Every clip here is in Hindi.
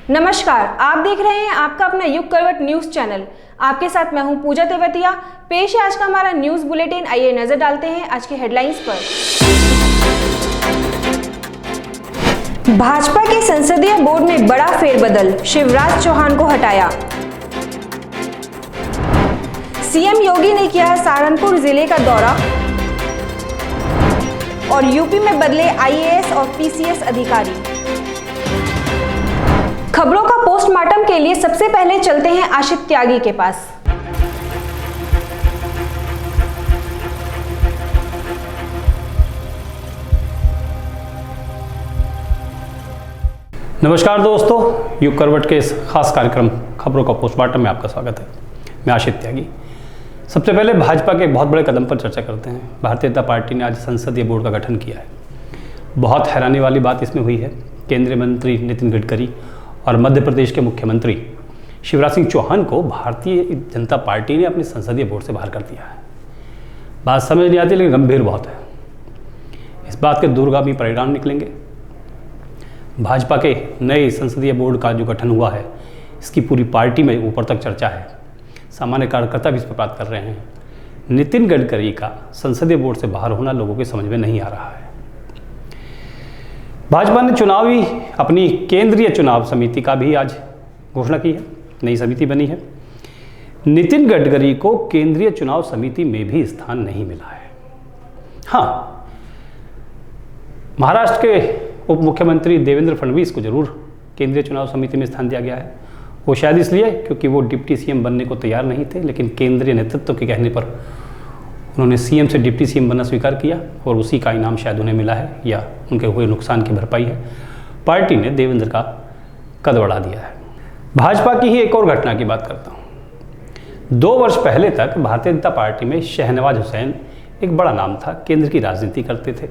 नमस्कार, आप देख रहे हैं आपका अपना युग करवट न्यूज चैनल। आपके साथ मैं हूं पूजा तेवतिया। पेश है आज का हमारा न्यूज बुलेटिन। आइए नजर डालते हैं आज के हेडलाइंस पर। भाजपा के संसदीय बोर्ड में बड़ा फेरबदल, शिवराज चौहान को हटाया। सीएम योगी ने किया सहारनपुर जिले का दौरा और यूपी में बदले आईएएस और पीसीएस अधिकारी। खबरों का पोस्टमार्टम के लिए सबसे पहले चलते हैं आशित त्यागी के पास। नमस्कार दोस्तों, युग करवट के इस खास कार्यक्रम खबरों का पोस्टमार्टम में आपका स्वागत है। मैं आशित त्यागी। सबसे पहले भाजपा के बहुत बड़े कदम पर चर्चा करते हैं। भारतीय जनता पार्टी ने आज संसदीय बोर्ड का गठन किया है। बहुत हैरानी वाली बात इसमें हुई है, केंद्रीय मंत्री नितिन गडकरी और मध्य प्रदेश के मुख्यमंत्री शिवराज सिंह चौहान को भारतीय जनता पार्टी ने अपने संसदीय बोर्ड से बाहर कर दिया है। बात समझ नहीं आती, लेकिन गंभीर बहुत है। इस बात के दूरगामी परिणाम निकलेंगे। भाजपा के नए संसदीय बोर्ड का जो गठन हुआ है, इसकी पूरी पार्टी में ऊपर तक चर्चा है। सामान्य कार्यकर्ता भी इस पर बात कर रहे हैं। नितिन गडकरी का संसदीय बोर्ड से बाहर होना लोगों के समझ में नहीं आ रहा है। भाजपा ने अपनी केंद्रीय चुनाव समिति का भी आज घोषणा की है। नई समिति बनी है। नितिन गडकरी को केंद्रीय चुनाव समिति में भी स्थान नहीं मिला है। हाँ, महाराष्ट्र के उप मुख्यमंत्री देवेंद्र फडणवीस को जरूर केंद्रीय चुनाव समिति में स्थान दिया गया है। वो शायद इसलिए क्योंकि वो डिप्टी सीएम बनने को तैयार नहीं थे, लेकिन केंद्रीय नेतृत्व के कहने पर उन्होंने सीएम से डिप्टी सीएम बनना स्वीकार किया और उसी का इनाम शायद उन्हें मिला है या उनके हुए नुकसान की भरपाई है। पार्टी ने देवेंद्र का कद बढ़ा दिया है। भाजपा की ही एक और घटना की बात करता हूँ। 2 वर्ष पहले तक भारतीय जनता पार्टी में शहनवाज हुसैन एक बड़ा नाम था। केंद्र की राजनीति करते थे,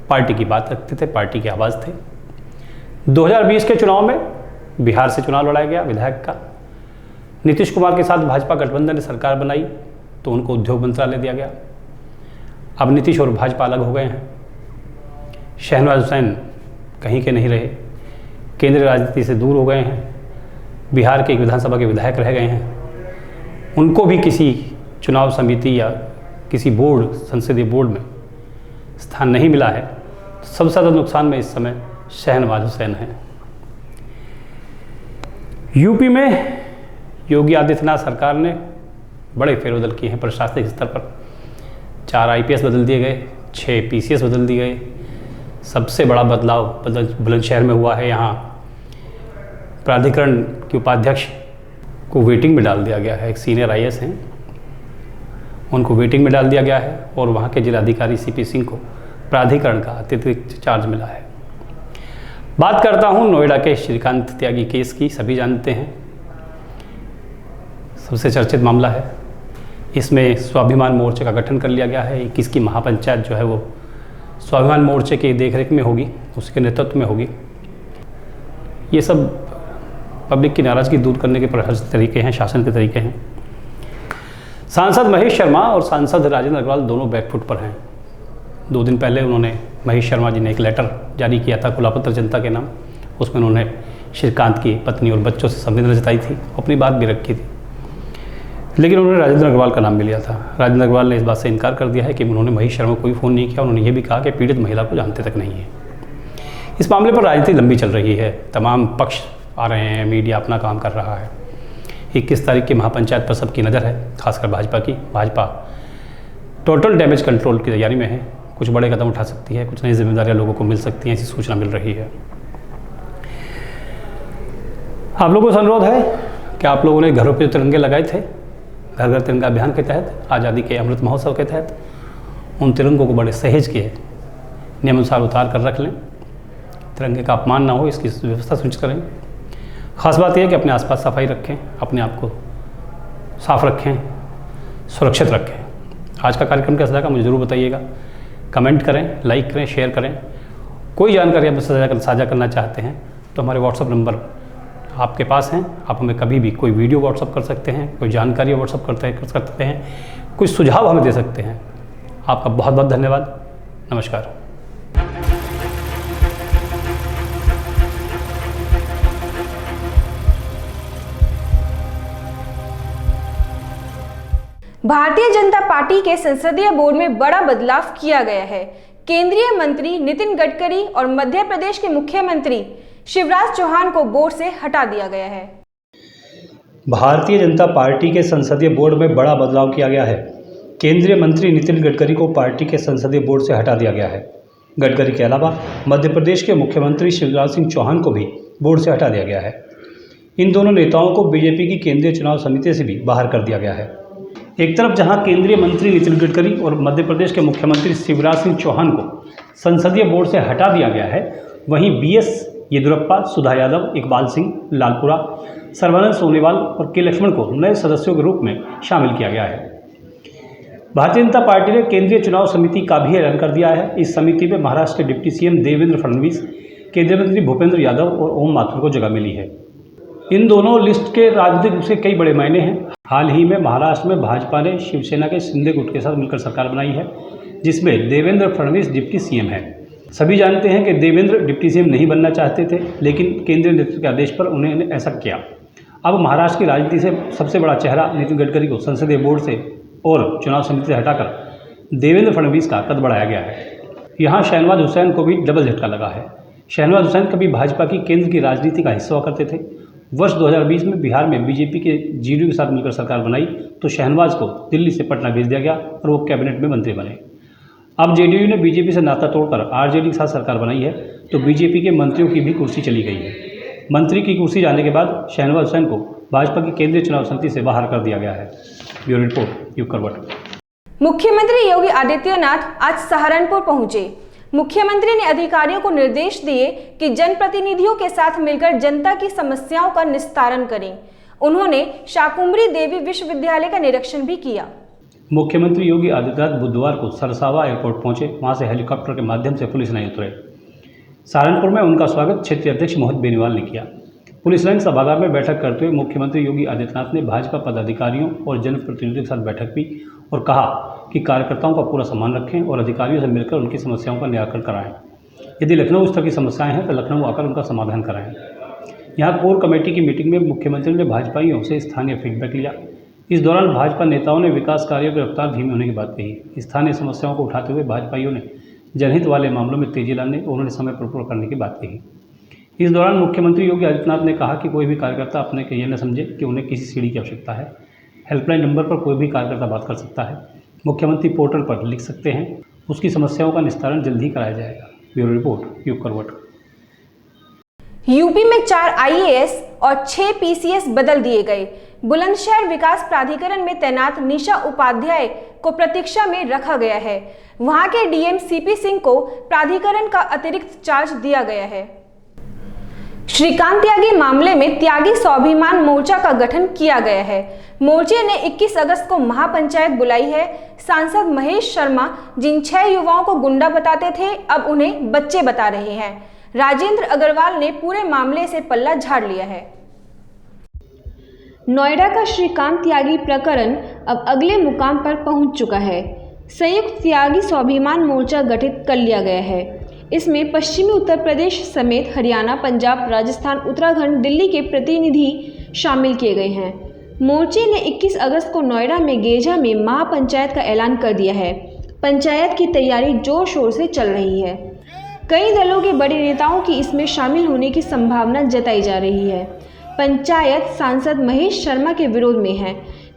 पार्टी की बात रखते थे, पार्टी की आवाज़ थे। 2020 के चुनाव में बिहार से चुनाव लड़ाया गया विधायक का। नीतीश कुमार के साथ भाजपा गठबंधन ने सरकार बनाई तो उनको उद्योग मंत्रालय दिया गया। अब नीतीश और भाजपा अलग हो गए हैं। शहनवाज हुसैन कहीं के नहीं रहे, केंद्रीय राजनीति से दूर हो गए हैं, बिहार के एक विधानसभा के विधायक रह गए हैं। उनको भी किसी चुनाव समिति या किसी बोर्ड, संसदीय बोर्ड में स्थान नहीं मिला है। सबसे ज़्यादा नुकसान में इस समय शहनवाज हुसैन है। यूपी में योगी आदित्यनाथ सरकार ने बड़े फेरबदल किए हैं प्रशासनिक स्तर पर। 4 आईपीएस बदल दिए गए, 6 पीसीएस बदल दिए गए। सबसे बड़ा बदलाव बुलंदशहर में हुआ है। यहाँ प्राधिकरण के उपाध्यक्ष को वेटिंग में डाल दिया गया है। एक सीनियर आईएएस हैं, उनको वेटिंग में डाल दिया गया है और वहाँ के जिलाधिकारी सीपी सिंह को प्राधिकरण का अतिरिक्त चार्ज मिला है। बात करता हूँ नोएडा के श्रीकांत त्यागी केस की। सभी जानते हैं, सबसे चर्चित मामला है। इसमें स्वाभिमान मोर्चे का गठन कर लिया गया है। 21 की महापंचायत जो है वो स्वाभिमान मोर्चे की देखरेख में होगी, उसके नेतृत्व में होगी। ये सब पब्लिक की नाराज़गी दूर करने के प्रयास तरीके हैं, शासन के तरीके हैं। सांसद महेश शर्मा और सांसद राजेंद्र अग्रवाल दोनों बैकफुट पर हैं। 2 दिन पहले उन्होंने, महेश शर्मा जी ने एक लेटर जारी किया था खुला पत्र जनता के नाम। उसमें उन्होंने श्रीकांत की पत्नी और बच्चों से संवेदना जताई थी, अपनी बात भी रखी थी, लेकिन उन्होंने राजेंद्र अग्रवाल का नाम भी लिया था। राजेंद्र अग्रवाल ने इस बात से इनकार कर दिया है कि उन्होंने महेश शर्मा को कोई फ़ोन नहीं किया। उन्होंने ये भी कहा कि पीड़ित महिला को जानते तक नहीं है। इस मामले पर राजनीति लंबी चल रही है। तमाम पक्ष आ रहे हैं, मीडिया अपना काम कर रहा है। 21 तारीख की महापंचायत पर सबकी नज़र है, खासकर भाजपा की। भाजपा टोटल डैमेज कंट्रोल की तैयारी में है। कुछ बड़े कदम उठा सकती है, कुछ नई जिम्मेदारियां लोगों को मिल सकती हैं, ऐसी सूचना मिल रही है। आप लोगों से अनुरोध है कि आप लोगों ने घरों पर तिरंगे लगाए थे, घर घर तिरंगा अभियान के तहत, आज़ादी के अमृत महोत्सव के तहत, उन तिरंगों को बड़े सहेज के नियमानुसार उतार कर रख लें। तिरंगे का अपमान ना हो, इसकी व्यवस्था सुनिश्चित करें। ख़ास बात यह है कि अपने आसपास सफाई रखें, अपने आप को साफ रखें, सुरक्षित रखें। आज का कार्यक्रम कैसा लगा मुझे ज़रूर बताइएगा। कमेंट करें, लाइक करें, शेयर करें। कोई जानकारी आप साझा करना चाहते हैं तो हमारे व्हाट्सअप नंबर आपके पास हैं। आप हमें कभी भी कोई वीडियो व्हाट्सअप कर सकते हैं, कोई जानकारी व्हाट्सअप कर सकते हैं, कोई सुझाव हमें दे सकते हैं। आपका बहुत बहुत धन्यवाद। नमस्कार। भारतीय जनता पार्टी के संसदीय बोर्ड में बड़ा बदलाव किया गया है। केंद्रीय मंत्री नितिन गडकरी और मध्य प्रदेश के मुख्यमंत्री शिवराज चौहान को बोर्ड से हटा दिया गया है। भारतीय जनता पार्टी के संसदीय बोर्ड में बड़ा बदलाव किया गया है। केंद्रीय मंत्री नितिन गडकरी को पार्टी के संसदीय बोर्ड से हटा दिया गया है। गडकरी के अलावा मध्य प्रदेश के मुख्यमंत्री शिवराज सिंह चौहान को भी बोर्ड से हटा दिया गया है। इन दोनों नेताओं को बीजेपी की केंद्रीय चुनाव समिति से भी बाहर कर दिया गया है। एक तरफ जहां केंद्रीय मंत्री नितिन गडकरी और मध्य प्रदेश के मुख्यमंत्री शिवराज सिंह चौहान को संसदीय बोर्ड से हटा दिया गया है, वहीं बीएस येदियुरप्पा, सुधा यादव, इकबाल सिंह, लालपुरा, सर्बानंद सोनोवाल और के लक्ष्मण को नए सदस्यों के रूप में शामिल किया गया है। भारतीय जनता पार्टी ने केंद्रीय चुनाव समिति का भी ऐलान कर दिया है। इस समिति में महाराष्ट्र के डिप्टी सीएम देवेंद्र फडणवीस, केंद्रीय मंत्री भूपेंद्र यादव और ओम माथुर को जगह मिली है। इन दोनों लिस्ट के राजनीतिक रूप से कई बड़े मायने हैं। हाल ही में महाराष्ट्र में भाजपा ने शिवसेना के शिंदे गुट के साथ मिलकर सरकार बनाई है, जिसमें देवेंद्र फडणवीस डिप्टी सीएम है। सभी जानते हैं कि देवेंद्र डिप्टी सीएम नहीं बनना चाहते थे, लेकिन केंद्रीय नेतृत्व के आदेश पर उन्होंने ऐसा किया। अब महाराष्ट्र की राजनीति से सबसे बड़ा चेहरा नितिन गडकरी को संसदीय बोर्ड से और चुनाव समिति से हटाकर देवेंद्र फडणवीस का कद बढ़ाया गया है। यहाँ शहनवाज हुसैन को भी डबल झटका लगा है। शहनवाज हुसैन कभी भाजपा की केंद्र की राजनीति का हिस्सा हुआ करते थे। वर्ष 2020 में बिहार में बीजेपी के जेडीयू के साथ मिलकर सरकार बनाई तो शहनवाज को दिल्ली से पटना भेज दिया गया और वो कैबिनेट में मंत्री बने। अब जेडीयू ने बीजेपी से नाता तोड़कर आरजेडी के साथ सरकार बनाई है तो बीजेपी के मंत्रियों की भी कुर्सी चली गई है। मंत्री की कुर्सी जाने के बाद शहनवाज हुसैन को भाजपा की केंद्रीय चुनाव समिति से बाहर कर दिया गया है। ब्यूरो रिपोर्ट, युग करवट। मुख्यमंत्री योगी आदित्यनाथ आज सहारनपुर पहुंचे। मुख्यमंत्री ने अधिकारियों को निर्देश दिए कि जनप्रतिनिधियों के साथ मिलकर जनता की समस्याओं का निस्तारण करें। उन्होंने शाकुंभरी देवी विश्वविद्यालय का निरीक्षण भी किया। मुख्यमंत्री योगी आदित्यनाथ बुधवार को सरसावा एयरपोर्ट पहुंचे। वहां से हेलीकॉप्टर के माध्यम से पुलिस लाइन उतरे। सहारनपुर में उनका स्वागत क्षेत्रीय अध्यक्ष मोहित बेनीवाल ने किया। पुलिस लाइन सभागार में बैठक करते हुए मुख्यमंत्री योगी आदित्यनाथ ने भाजपा पदाधिकारियों और जनप्रतिनिधियों के साथ बैठक की और कहा कि कार्यकर्ताओं का पूरा सम्मान रखें और अधिकारियों से मिलकर उनकी समस्याओं का निराकरण कराएं। यदि लखनऊ स्तर की समस्याएं हैं तो लखनऊ आकर उनका समाधान कराएं। यहाँ कोर कमेटी की मीटिंग में मुख्यमंत्री ने भाजपाइयों से स्थानीय फीडबैक लिया। इस दौरान भाजपा नेताओं ने विकास कार्यों की रफ्तार धीमी होने की बात कही। स्थानीय समस्याओं को उठाते हुए भाजपाइयों ने जनहित वाले मामलों में तेजी लाने और उन्हें समय पर पूरा करने की बात कही। इस दौरान मुख्यमंत्री योगी आदित्यनाथ ने कहा कि कोई भी कार्यकर्ता अपने को यह न समझे कि उन्हें किसी सीढ़ी की आवश्यकता है। हेल्पलाइन नंबर पर कोई भी कार्यकर्ता बात कर सकता है। मुख्यमंत्री पोर्टल पर लिख सकते हैं। उसकी समस्याओं का निस्तारण जल्द ही कराया जाएगा। ब्यूरो रिपोर्ट, युग करवट। यूपी में 4 आईएएस और 6 पीसीएस बदल दिए गए। बुलंदशहर विकास प्राधिकरण में तैनात निशा उपाध्याय को प्रतीक्षा में रखा गया है। वहां के डीएम सीपी सिंह को प्राधिकरण का अतिरिक्त चार्ज दिया गया है। श्रीकांत त्यागी मामले में त्यागी स्वाभिमान मोर्चा का गठन किया गया है। मोर्चे ने 21 अगस्त को महापंचायत बुलाई है। सांसद महेश शर्मा जिन 6 युवाओं को गुंडा बताते थे, अब उन्हें बच्चे बता रहे हैं। राजेंद्र अग्रवाल ने पूरे मामले से पल्ला झाड़ लिया है। नोएडा का श्रीकांत त्यागी प्रकरण अब अगले मुकाम पर पहुंच चुका है। संयुक्त त्यागी स्वाभिमान मोर्चा गठित कर लिया गया है। इसमें पश्चिमी उत्तर प्रदेश समेत हरियाणा, पंजाब, राजस्थान, उत्तराखंड, दिल्ली के प्रतिनिधि शामिल किए गए हैं। मोर्चे ने 21 अगस्त को नोएडा में गेजा में महापंचायत का ऐलान कर दिया है। पंचायत की तैयारी जोर शोर से चल रही है। कई दलों के बड़े नेताओं की इसमें शामिल होने की संभावना जताई जा रही है। पंचायत सांसद महेश शर्मा के विरोध में है।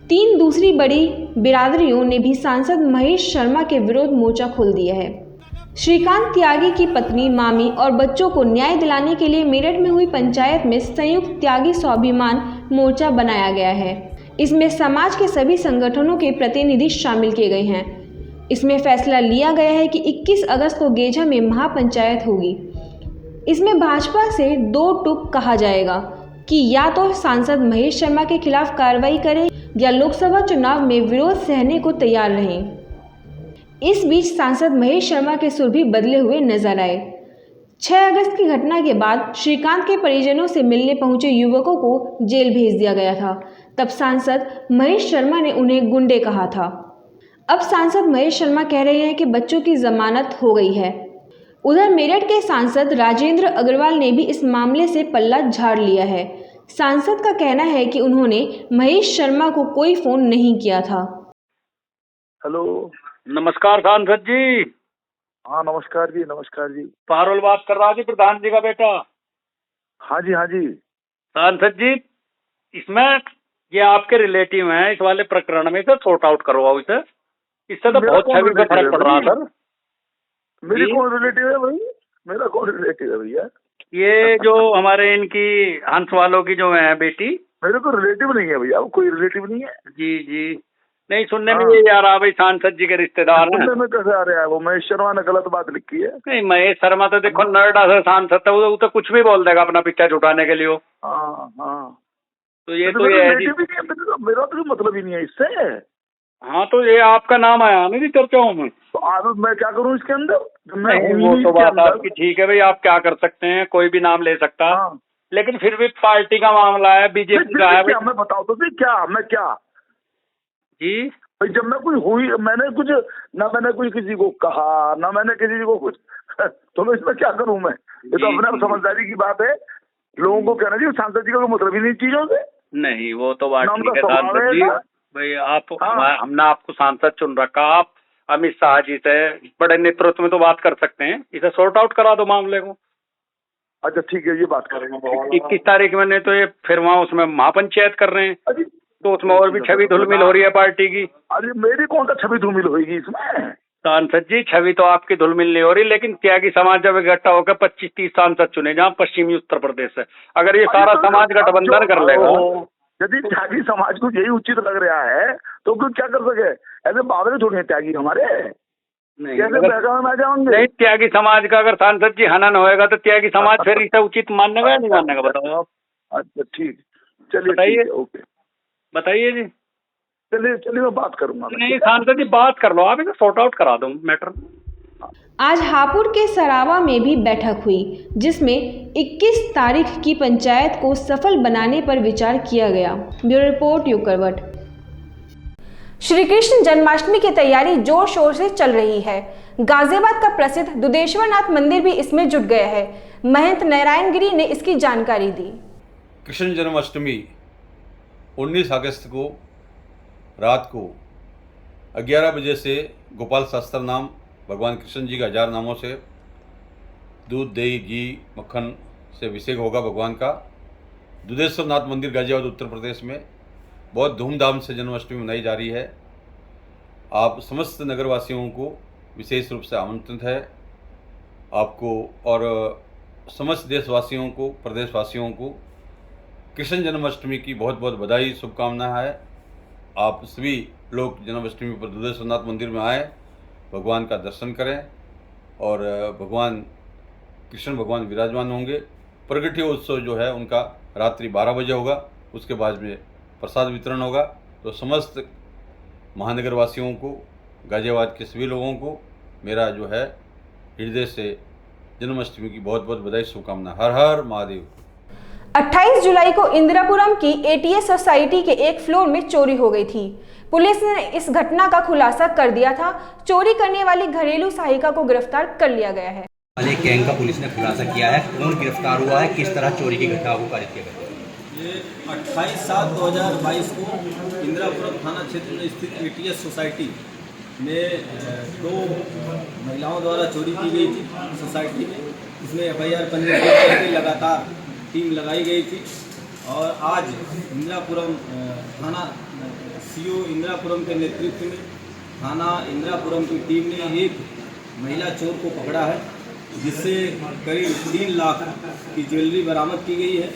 3 दूसरी बड़ी बिरादरियों ने भी सांसद महेश शर्मा के विरोध मोर्चा खोल दिया है। श्रीकांत त्यागी की पत्नी, मामी और बच्चों को न्याय दिलाने के लिए मेरठ में हुई पंचायत में संयुक्त त्यागी स्वाभिमान मोर्चा बनाया गया है। इसमें समाज के सभी संगठनों के प्रतिनिधि शामिल किए गए हैं। इसमें फैसला लिया गया है कि 21 अगस्त को गेजा में महापंचायत होगी। इसमें भाजपा से 2 टूक कहा जाएगा कि या तो सांसद महेश शर्मा के खिलाफ कार्रवाई करें या लोकसभा चुनाव में विरोध सहने को तैयार रहें। इस बीच सांसद महेश शर्मा के सुर भी बदले हुए नजर आए। 6 अगस्त की घटना के बाद श्रीकांत के परिजनों से मिलने पहुंचे युवकों को जेल भेज दिया गया था। तब सांसद महेश शर्मा ने उन्हें गुंडे कहा था। अब सांसद महेश शर्मा कह रहे हैं कि बच्चों की जमानत हो गई है। उधर मेरठ के सांसद राजेंद्र अग्रवाल ने भी इस मामले से पल्ला झाड़ लिया है। सांसद का कहना है कि उन्होंने महेश शर्मा को कोई फोन नहीं किया था। हेलो। नमस्कार सांसद जी। हाँ नमस्कार जी, नमस्कार जी। पारुल बात कर रहा जी, प्रधान जी का बेटा। हाँ जी, हाँ जी। सांसद जी, इसमें ये आपके रिलेटिव हैं, इस वाले प्रकरण में इसे सॉर्ट आउट करवाओ इसे। इससे तो मेरा बहुत कौन छवि पे रिलेटिव फर्क है पड़ रहा भाई? सर। मेरी जी? कौन रिलेटिव है भाई? मेरा कौन रिलेटिव है भैया? ये जो हमारे इनकी हंस वालों की जो है बेटी। मेरे को रिलेटिव नहीं है भैया, वो कोई रिलेटिव नहीं है। जी जी। नहीं, सुनने में हाँ। ये आ रहा भाई सांसद जी के रिश्तेदार हैं। सुनने में कैसे आ रहा है? वो महेश शर्मा ने गलत बात लिखी है। नहीं, महेश शर्मा तो देखो नोएडा से सांसद था, वो तो कुछ भी बोल देगा अपना पिक्चर छुटाने के लिए वो। हाँ हाँ। तो ये तो तो ये मेरा है जी। रिलेटिव ही नहीं है, मेरा तो मतलब ही नहीं है इससे। हाँ, तो ये आपका नाम आया नहीं चर्चाओं में। तो आज मैं क्या करूँ इसके अंदर? जब मैं नहीं, हूँ ही वो नहीं तो इसके बात अंदर। आपकी ठीक है भाई, आप क्या कर सकते हैं, कोई भी नाम ले सकता। हाँ। लेकिन फिर भी पार्टी का मामला है, बीजेपी का है क्या भाई। मैं बताओ तो फिर क्या मैं क्या जी। भाई, जब मैं कुछ हुई, मैंने कुछ ना, मैंने कुछ किसी को कहा ना, मैंने किसी को कुछ तो मैं इसमें क्या करूं मैं? ये तो जी, अपने आप जी। समझदारी की बात है। लोगों को कहना चाहिए सांसद जी का कोई मतलब ही नहीं चीजों से। नहीं, वो तो बात नाम का ठीक है स्वभाव सांसद है जी। ऐसा। भाई आप हाँ। हमने आपको सांसद चुन रखा, आप अमित शाह जी से बड़े नेतृत्व में तो बात कर सकते हैं, इसे सॉर्ट आउट करा दो मामले को। अच्छा ठीक है, ये बात करेंगे। 21 तारीख में, नहीं तो ये फिर वहाँ उसमें महापंचायत कर रहे हैं, अरे तो उसमें और भी छवि धुलमिल हो रही है पार्टी की। अरे मेरी कौन सा छवि धूमिल होगी इसमें? सांसद जी, छवि तो आपकी धुलमिल नहीं हो रही, लेकिन त्यागी समाज जब इकट्ठा होकर 25-30 सांसद चुने जहाँ पश्चिमी उत्तर प्रदेश से, अगर ये सारा समाज गठबंधन कर लेगा। यदि त्यागी समाज को यही उचित लग रहा है तो क्यों क्या कर सके? ऐसे बादल थोड़ी हैं त्यागी हमारे, नहीं, कैसे बहकावे में आ जाएंगे? नहीं, त्यागी समाज का अगर सांसद जी हनन होएगा तो त्यागी समाज फिर इसे उचित मानने का या नहीं मानने का, बताओ आप। अच्छा ठीक, चलिए बताइए। ठीक है, ओके। बताइए जी। चलिए चलिए, मैं बात करूंगा। नहीं सांसद जी, बात कर लो आप, इसे सॉर्ट आउट करा दो मैटर। आज हापुड़ के सरावा में भी बैठक हुई, जिसमें 21 तारीख की पंचायत को सफल बनाने पर विचार किया गया। ब्यूरो रिपोर्ट यूकरवट। श्री कृष्ण जन्माष्टमी की तैयारी जोर शोर से चल रही है। गाजियाबाद का प्रसिद्ध दुधेश्वर नाथ मंदिर भी इसमें जुट गया है। महंत नारायण गिरी ने इसकी जानकारी दी। कृष्ण जन्माष्टमी 19 अगस्त को रात को 11 बजे से गोपाल शास्त्र नाम भगवान कृष्ण जी का 1000 नामों से दूध, दही, घी, मक्खन से अभिषेक होगा भगवान का। दुधेश्वर नाथ मंदिर गाजियाबाद उत्तर प्रदेश में बहुत धूमधाम से जन्माष्टमी मनाई जा रही है। आप समस्त नगरवासियों को विशेष रूप से आमंत्रित है, आपको और समस्त देशवासियों को, प्रदेशवासियों को कृष्ण जन्माष्टमी की बहुत बहुत बधाई, शुभकामनाएं है। आप सभी लोग जन्माष्टमी पर दुधेश्वर नाथ मंदिर में आएँ, भगवान का दर्शन करें और भगवान कृष्ण भगवान विराजमान होंगे। प्रगट्य उत्सव जो है उनका रात्रि 12 बजे होगा, उसके बाद में प्रसाद वितरण होगा। तो समस्त महानगर वासियों को, गाजियाबाद के सभी लोगों को मेरा जो है हृदय से जन्माष्टमी की बहुत बहुत बधाई, शुभकामना। हर हर महादेव। 28 जुलाई को इंदिरापुरम की एटीएस सोसाइटी के एक फ्लोर में चोरी हो गई थी। पुलिस ने इस घटना का खुलासा कर दिया था। चोरी करने वाली घरेलू सहायिका को गिरफ्तार कर लिया गया है। एक गैंग का पुलिस ने खुलासा किया है, कौन गिरफ्तार हुआ है, किस तरह चोरी की घटना को कारित किया गया? ये 28/7/2022 को इंदिरापुरम थाना क्षेत्र में स्थित एटीएस सोसाइटी में 2 महिलाओं द्वारा चोरी की गई थी सोसाइटी में। इसमें FIR पंजीकृत करके लगातार टीम लगाई गई थी और आज इंदिरापुरम थाना CO इंदिरापुरम के नेतृत्व में थाना इंदिरापुरम की टीम ने एक महिला चोर को पकड़ा है, जिससे करीब 3 लाख की ज्वेलरी बरामद की गई है।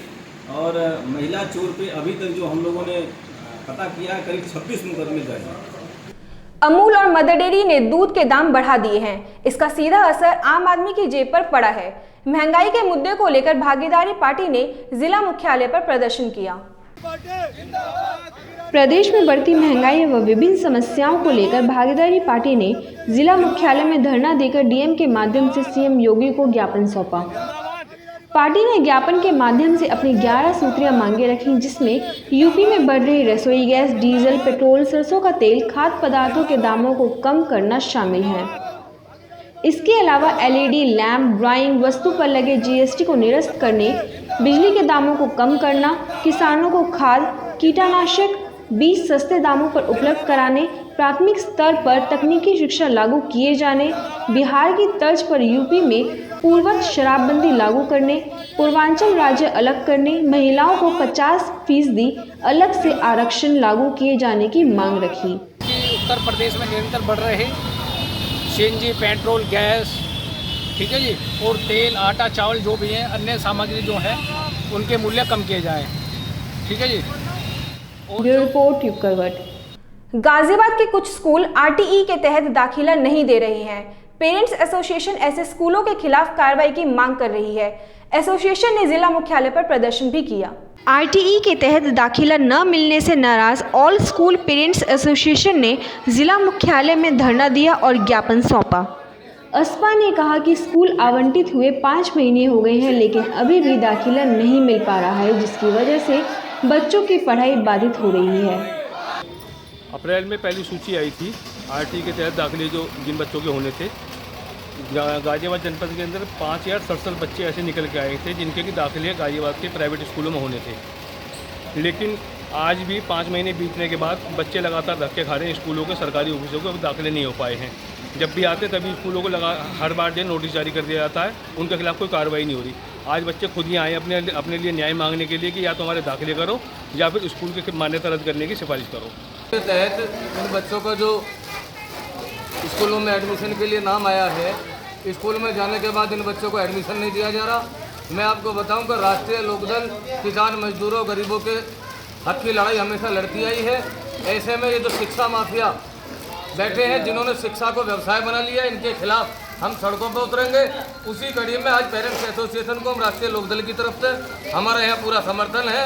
और महिला चोर पे अभी तक जो हम लोगों ने पता किया है, करीब 26 मुकदमे दर्ज हैं। अमूल और मदर डेयरी ने दूध के दाम बढ़ा दिए हैं। इसका सीधा असर आम आदमी की जेब पर पड़ा है। महंगाई के मुद्दे को लेकर भागीदारी पार्टी ने जिला मुख्यालय पर प्रदर्शन किया। प्रदेश में बढ़ती महंगाई व विभिन्न समस्याओं को लेकर भागीदारी पार्टी ने जिला मुख्यालय में धरना देकर डीएम के माध्यम से सीएम योगी को ज्ञापन सौंपा। पार्टी ने ज्ञापन के माध्यम से अपनी 11 सूत्रियां मांगे रखी, जिसमें यूपी में बढ़ रही रसोई गैस, डीजल, पेट्रोल, सरसों का तेल, खाद्य पदार्थों के दामों को कम करना शामिल है। इसके अलावा LED, लैंप, ड्राइंग वस्तु पर लगे GST को निरस्त करने, बिजली के दामों को कम करना, किसानों को खाद, कीटनाशक, बीज सस्ते दामों पर उपलब्ध कराने, प्राथमिक स्तर पर तकनीकी शिक्षा लागू किए जाने, बिहार की तर्ज पर यूपी में पूर्ववत शराबबंदी लागू करने, पूर्वांचल राज्य अलग करने, महिलाओं को 50% अलग से आरक्षण लागू किए जाने की मांग रखी। उत्तर प्रदेश में निरंतर बढ़ रहे सीएनजी, पेट्रोल, गैस, ठीक है जी, और तेल, आटा, चावल जो भी हैं, अन्य सामग्री जो है उनके मूल्य कम किए जाएं, ठीक है जी। ब्यूरो रिपोर्ट युग करवट। गाजियाबाद के कुछ स्कूल आरटीई के तहत दाखिला नहीं दे रहे हैं। पेरेंट्स एसोसिएशन ऐसे स्कूलों के खिलाफ कार्रवाई की मांग कर रही है। एसोसिएशन ने जिला मुख्यालय पर प्रदर्शन भी किया। आरटीई के तहत दाखिला न मिलने से नाराज ऑल स्कूल पेरेंट्स एसोसिएशन ने जिला मुख्यालय में धरना दिया और ज्ञापन सौंपा। अस्पा ने कहा कि स्कूल आवंटित हुए 5 महीने हो गए हैं, लेकिन अभी भी दाखिला नहीं मिल पा रहा है, जिसकी वजह से बच्चों की पढ़ाई बाधित हो रही है। अप्रैल में पहली सूची आई थी आरटीई के तहत दाखिले जो जिन बच्चों के होने थे। गाजियाबाद जनपद के अंदर 5067 बच्चे ऐसे निकल के आए थे जिनके कि दाखिले गाजियाबाद के प्राइवेट स्कूलों में होने थे, लेकिन आज भी 5 महीने बीतने के बाद बच्चे लगातार धक्के खा रहे हैं स्कूलों के, सरकारी ऑफिसों को, दाखिले नहीं हो पाए हैं। जब भी आते तभी स्कूलों को हर बार जो नोटिस जारी कर दिया जाता है, उनके खिलाफ कोई कार्रवाई नहीं हो रही। आज बच्चे खुद ही आए अपने लिए न्याय मांगने के लिए कि या तो हमारे दाखिले करो या फिर स्कूल के मान्यता रद्द करने की सिफारिश करो। के तहत इन बच्चों का जो स्कूलों में एडमिशन के लिए नाम आया है, स्कूल में जाने के बाद इन बच्चों को एडमिशन नहीं दिया जा रहा। मैं आपको बताऊं कि राष्ट्रीय लोकदल किसान, मजदूरों, गरीबों के हक की लड़ाई हमेशा लड़ती आई है। ऐसे में ये जो शिक्षा माफिया बैठे हैं, जिन्होंने शिक्षा को व्यवसाय बना लिया, इनके खिलाफ हम सड़कों पर उतरेंगे। उसी कड़ी में आज पेरेंट्स एसोसिएशन को राष्ट्रीय लोकदल की तरफ से हमारे यहाँ पूरा समर्थन है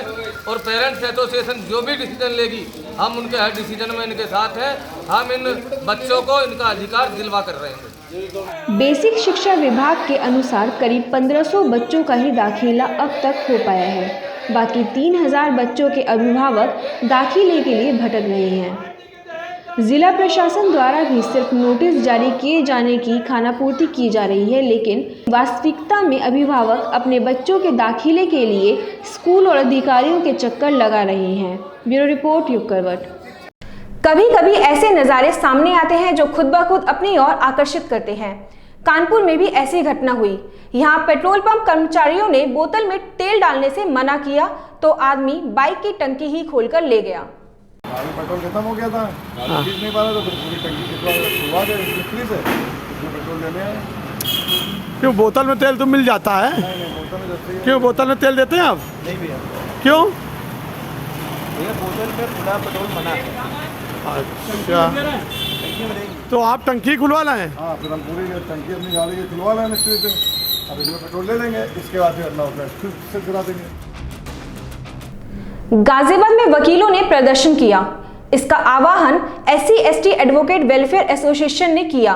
और पेरेंट्स एसोसिएशन जो भी डिसीजन लेगी हम उनके हर डिसीजन में इनके साथ हैं। हम इन बच्चों को इनका अधिकार दिलवा कर रहे हैं। बेसिक शिक्षा विभाग के अनुसार करीब 1500 बच्चों का ही दाखिला अब तक हो पाया है। बाकी 3000 बच्चों के अभिभावक दाखिले के लिए भटक रहे हैं। जिला प्रशासन द्वारा भी सिर्फ नोटिस जारी किए जाने की खानापूर्ति की जा रही है, लेकिन वास्तविकता में अभिभावक अपने बच्चों के दाखिले के लिए स्कूल और अधिकारियों के चक्कर लगा रहे हैं। ब्यूरो रिपोर्ट युग करवट। कभी कभी ऐसे नज़ारे सामने आते हैं जो खुद ब खुद अपनी ओर आकर्षित करते हैं। कानपुर में भी ऐसी घटना हुई। यहाँ पेट्रोल पंप कर्मचारियों ने बोतल में तेल डालने से मना किया तो आदमी बाइक की टंकी ही खोलकर ले गया। पेट्रोल खत्म हो गया था, खींच नहीं पा रहा, तो फिर पूरी टंकी खुलवा दे बिजली से, उसमें पेट्रोल लेने आए। क्यों बोतल में तेल तो मिल जाता है? नहीं, बोतल में देते हैं। क्यों बोतल में तेल देते हैं आप? नहीं भैया। क्यों? भैया बोतल में खुला पेट्रोल मना है। अच्छा, तो आप टंकी खुलवा लाएं? हाँ, फिर हम पूरी टंकी अपनी गाड़ी की खुलवा लाएं मिस्त्री से, अब इसमें पेट्रोल ले लेंगे, इसके बाद फिर अपना फिर गिरा देंगे। गाजियाबाद में वकीलों ने प्रदर्शन किया। इसका आह्वान SC/ST एडवोकेट वेलफेयर एसोसिएशन ने किया।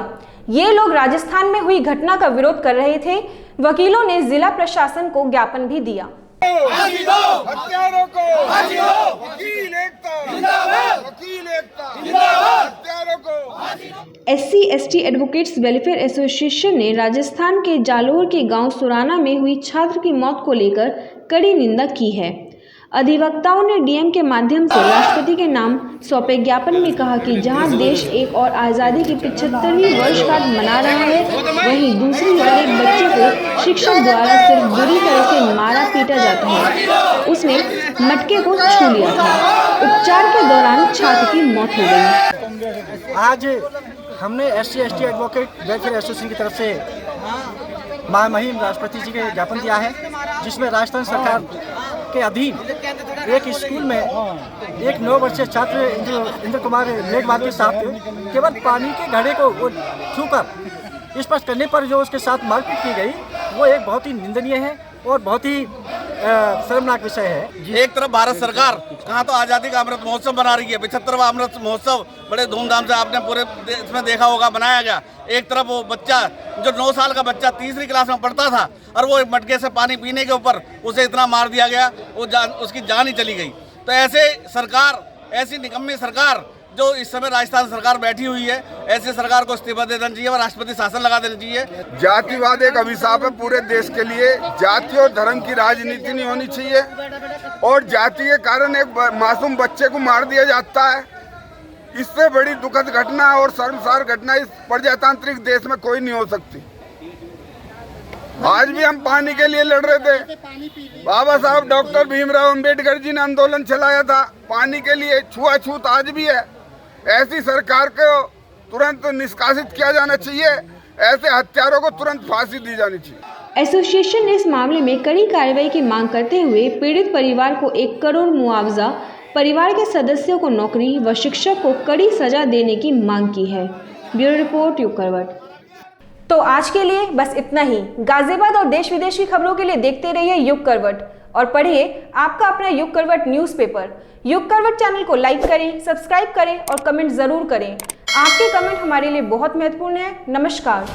ये लोग राजस्थान में हुई घटना का विरोध कर रहे थे। वकीलों ने जिला प्रशासन को ज्ञापन भी दिया। हत्यारों को वकील एकता जिंदाबाद, वकील एकता जिंदाबाद, हत्यारों को। SC/ST एडवोकेट्स वेलफेयर एसोसिएशन ने राजस्थान के जालोर के गांव सुराना में हुई छात्र की मौत को लेकर कड़ी निंदा की है। अधिवक्ताओं ने डीएम के माध्यम से राष्ट्रपति के नाम सौंपे ज्ञापन में कहा कि जहां देश एक और आज़ादी की 75वीं वर्षगांठ मना रहा है, वहीं दूसरी ओर एक बच्चे को शिक्षक द्वारा सिर्फ बुरी तरह से मारा पीटा जाता है। उसने मटके को छू लिया था। उपचार के दौरान छात्र की मौत हो गई। आज हमने SC/ST एडवोकेट वेलफेयर एसोसिएशन की तरफ से महामहिम राष्ट्रपति जी के ज्ञापन दिया है, जिसमें राजस्थान सरकार के अधीन एक स्कूल में एक 9 वर्षीय छात्र इंद्र कुमार मेघवाल के साथ केवल पानी के घड़े को छूकर स्पष्ट करने पर जो उसके साथ मारपीट की गई, वो एक बहुत ही निंदनीय है और बहुत ही शर्मनाक विषय है। एक तरफ भारत सरकार कहाँ तो आज़ादी का अमृत महोत्सव बना रही है, 75वां अमृत महोत्सव बड़े धूमधाम से आपने पूरे देश में देखा होगा बनाया गया। एक तरफ वो बच्चा जो 9 साल का बच्चा तीसरी क्लास में पढ़ता था और वो मटके से पानी पीने के ऊपर उसे इतना मार दिया गया, उसकी जान ही चली गई। तो ऐसे सरकार, ऐसी निकम्मी सरकार जो इस समय राजस्थान सरकार बैठी हुई है, ऐसे सरकार को इस्तीफा दे देना चाहिए और राष्ट्रपति शासन लगा देना चाहिए। जातिवाद एक अभिशाप है पूरे देश के लिए। जाति और धर्म की राजनीति नहीं होनी चाहिए और जाति के कारण एक मासूम बच्चे को मार दिया जाता है। इससे बड़ी दुखद घटना और शर्मसार घटना इस प्रजातांत्रिक देश में कोई नहीं हो सकती। आज भी हम पानी के लिए लड़ रहे थे। बाबा साहब डॉक्टर भीमराव अंबेडकर जी ने आंदोलन चलाया था पानी के लिए। छुआछूत आज भी है। ऐसी सरकार को तुरंत निष्कासित किया जाना चाहिए। ऐसे हत्यारों को तुरंत फांसी दी जानी चाहिए। एसोसिएशन ने इस मामले में कड़ी कार्रवाई की मांग करते हुए पीड़ित परिवार को 1 करोड़ मुआवजा, परिवार के सदस्यों को नौकरी व शिक्षक को कड़ी सजा देने की मांग की है। ब्यूरो रिपोर्ट, युग करवट। तो आज के लिए बस इतना ही। गाजियाबाद और देश विदेश की खबरों के लिए देखते रहिए युग करवट और पढ़िए आपका अपना युग करवट न्यूज़पेपर। युग करवट चैनल को लाइक करें, सब्सक्राइब करें और कमेंट जरूर करें। आपके कमेंट हमारे लिए बहुत महत्वपूर्ण है। नमस्कार।